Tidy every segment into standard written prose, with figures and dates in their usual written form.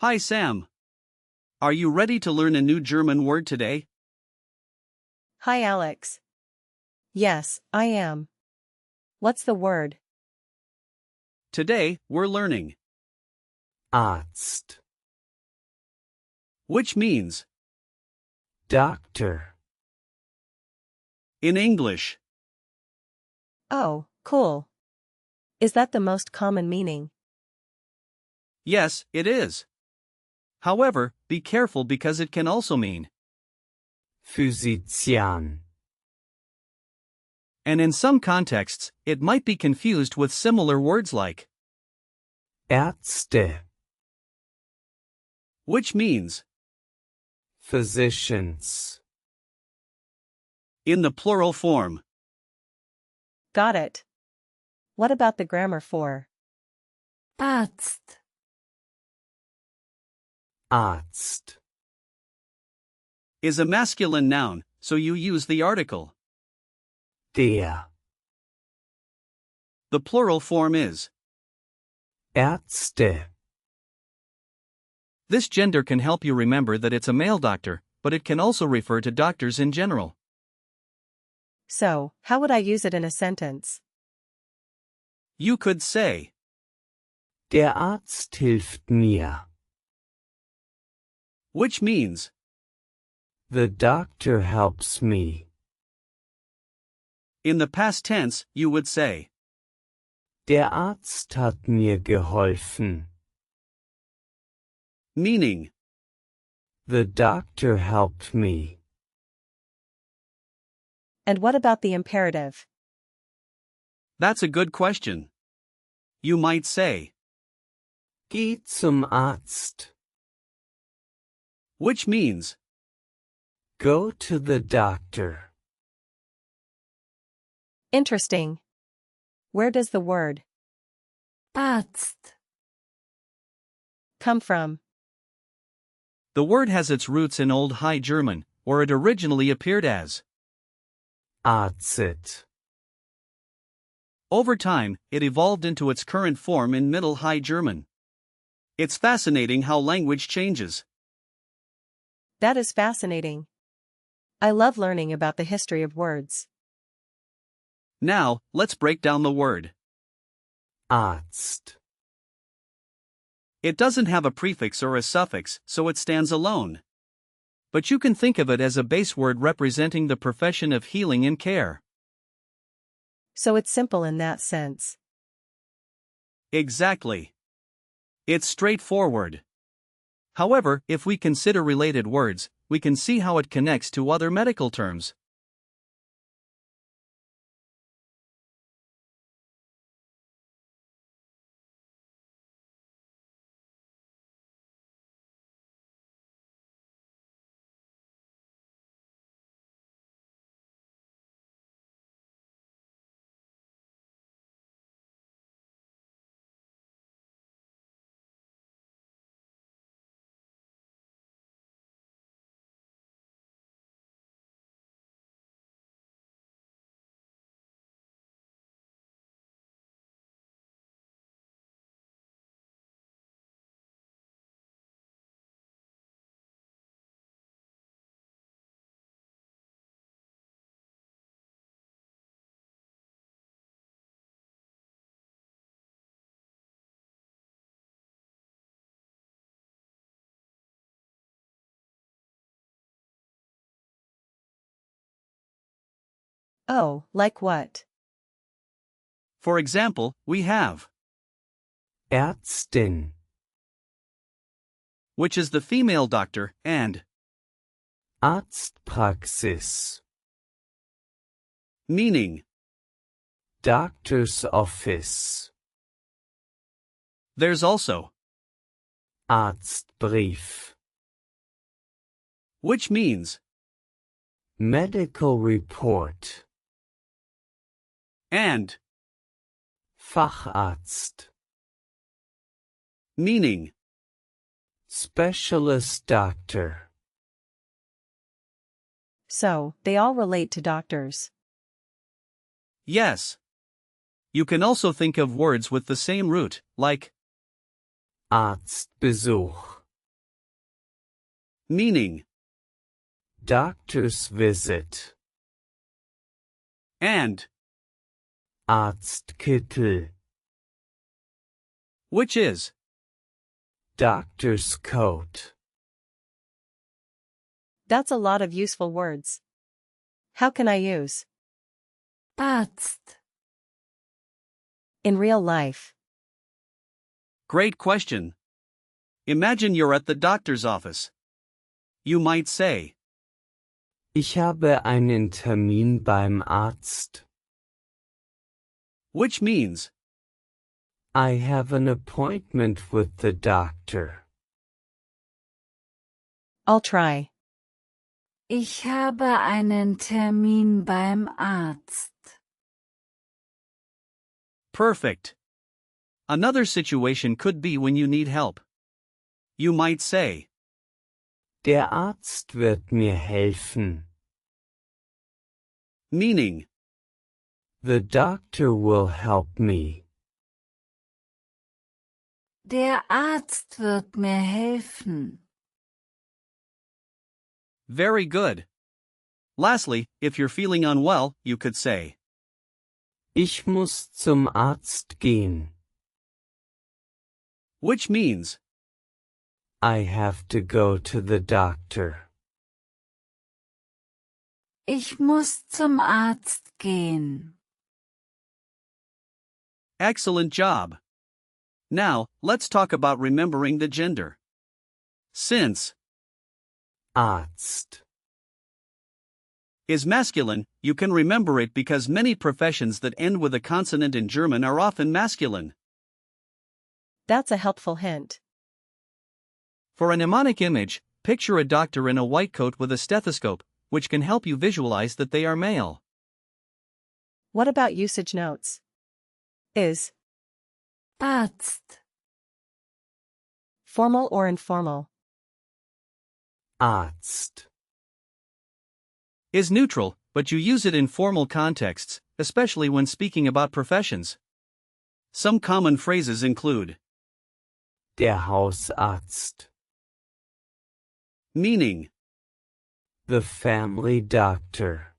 Hi Sam. Are you ready to learn a new German word today? Hi Alex. Yes, I am. What's the word? Today, we're learning, Arzt, which means, doctor, in English. Oh, cool. Is that the most common meaning? Yes, it is. However, be careful because it can also mean, Physician, and in some contexts, it might be confused with similar words like, Ärzte, which means, physicians, in the plural form. Got it. What about the grammar for Arzt? Arzt, Is a masculine noun, so you use the article. der, The plural form is. Ärzte, This gender can help you remember that it's a male doctor, but it can also refer to doctors in general. So, how would I use it in a sentence? You could say, der Arzt hilft mir. which means, The doctor helps me. in the past tense, you would say, Der Arzt hat mir geholfen. meaning, The doctor helped me. And what about the imperative? that's a good question. You might say, Geh zum Arzt. which means, Go to the doctor. Interesting. Where does the word Arzt come from? the word has its roots in Old High German, where it originally appeared as. Arzt. Over time, it evolved into its current form in Middle High German. It's fascinating how language changes. That is fascinating. I love learning about the history of words. Now, let's break down the word. Arzt. It doesn't have a prefix or a suffix, so it stands alone. But you can think of it as a base word representing the profession of healing and care. So it's simple in that sense. Exactly. It's straightforward. However, if we consider related words, we can see how it connects to other medical terms. Oh, like what? For example, we have, Ärztin. which is the female doctor, and, Arztpraxis. meaning. Doctor's office. There's also, Arztbrief. which means, Medical report. and, Facharzt. meaning. Specialist doctor. So, they all relate to doctors. Yes. You can also think of words with the same root, like Arztbesuch. meaning, doctor's visit, and, Arztkittel, which is, doctor's coat. That's a lot of useful words. How can I use Arzt. in real life? Great question. Imagine you're at the doctor's office. You might say, Ich habe einen Termin beim Arzt. which means, I have an appointment with the doctor. I'll try. Ich habe einen Termin beim Arzt. perfect. Another situation could be when you need help. You might say, Der Arzt wird mir helfen. meaning, The doctor will help me. Der Arzt wird mir helfen. very good. Lastly, if you're feeling unwell, you could say, Ich muss zum Arzt gehen. which means, I have to go to the doctor. Ich muss zum Arzt gehen. excellent job. Now, let's talk about remembering the gender. Since Arzt. is masculine, you can remember it because many professions that end with a consonant in German are often masculine. That's a helpful hint. For a mnemonic image, picture a doctor in a white coat with a stethoscope, which can help you visualize that they are male. What about usage notes? Is Arzt. formal or informal? Arzt. Is neutral, but you use it in formal contexts, especially when speaking about professions. Some common phrases include Der Hausarzt. meaning, The family doctor.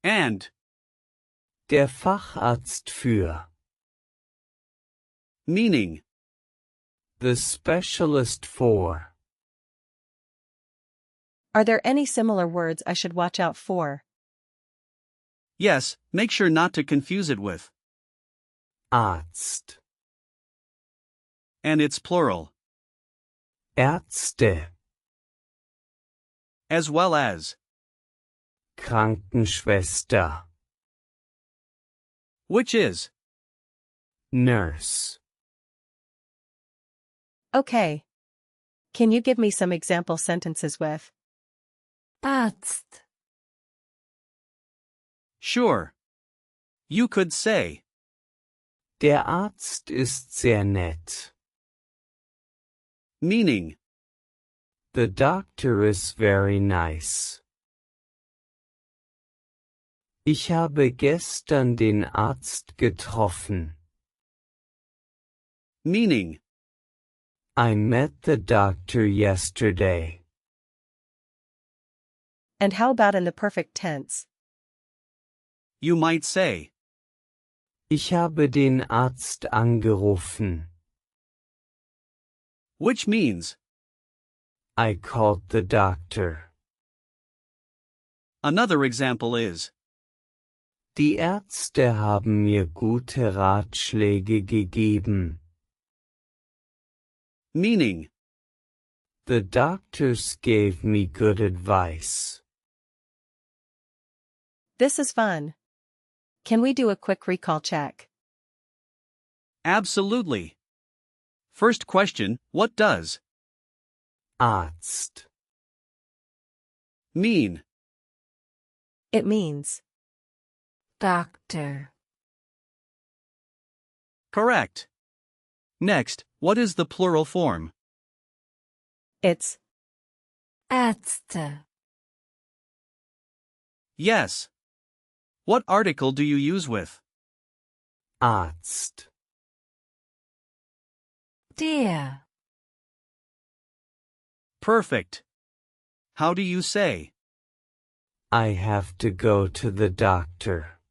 and Der Facharzt für. meaning, The specialist for. Are there any similar words I should watch out for? yes, make sure not to confuse it with, Arzt. and it's plural, Ärzte. as well as, Krankenschwester. which is, Nurse. Okay. Can you give me some example sentences with Arzt. sure. You could say, Der Arzt ist sehr nett. meaning, The doctor is very nice. Ich habe gestern den Arzt getroffen. meaning, I met the doctor yesterday. And how about in the perfect tense? you might say, Ich habe den Arzt angerufen. which means, I called the doctor. another example is, Die Ärzte haben mir gute Ratschläge gegeben. meaning, The doctors gave me good advice. This is fun. Can we do a quick recall check? absolutely. First question, what does Arzt. mean? It means Doctor. Correct. Next, what is the plural form? it's Ärzte. Yes. What article do you use with? Arzt. Der. Perfect. How do you say? I have to go to the doctor.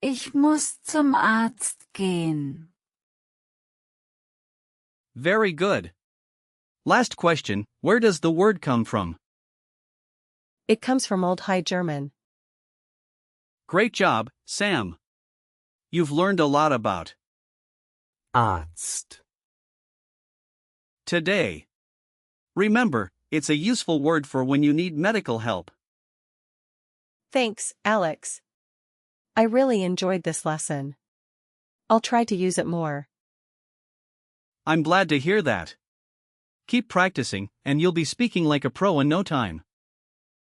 Ich muss zum Arzt gehen. Very good. Last question, where does the word come from? It comes from Old High German. Great job, Sam. You've learned a lot about Arzt. today. Remember, it's a useful word for when you need medical help. Thanks, Alex. I really enjoyed this lesson. I'll try to use it more. I'm glad to hear that. Keep practicing, and you'll be speaking like a pro in no time.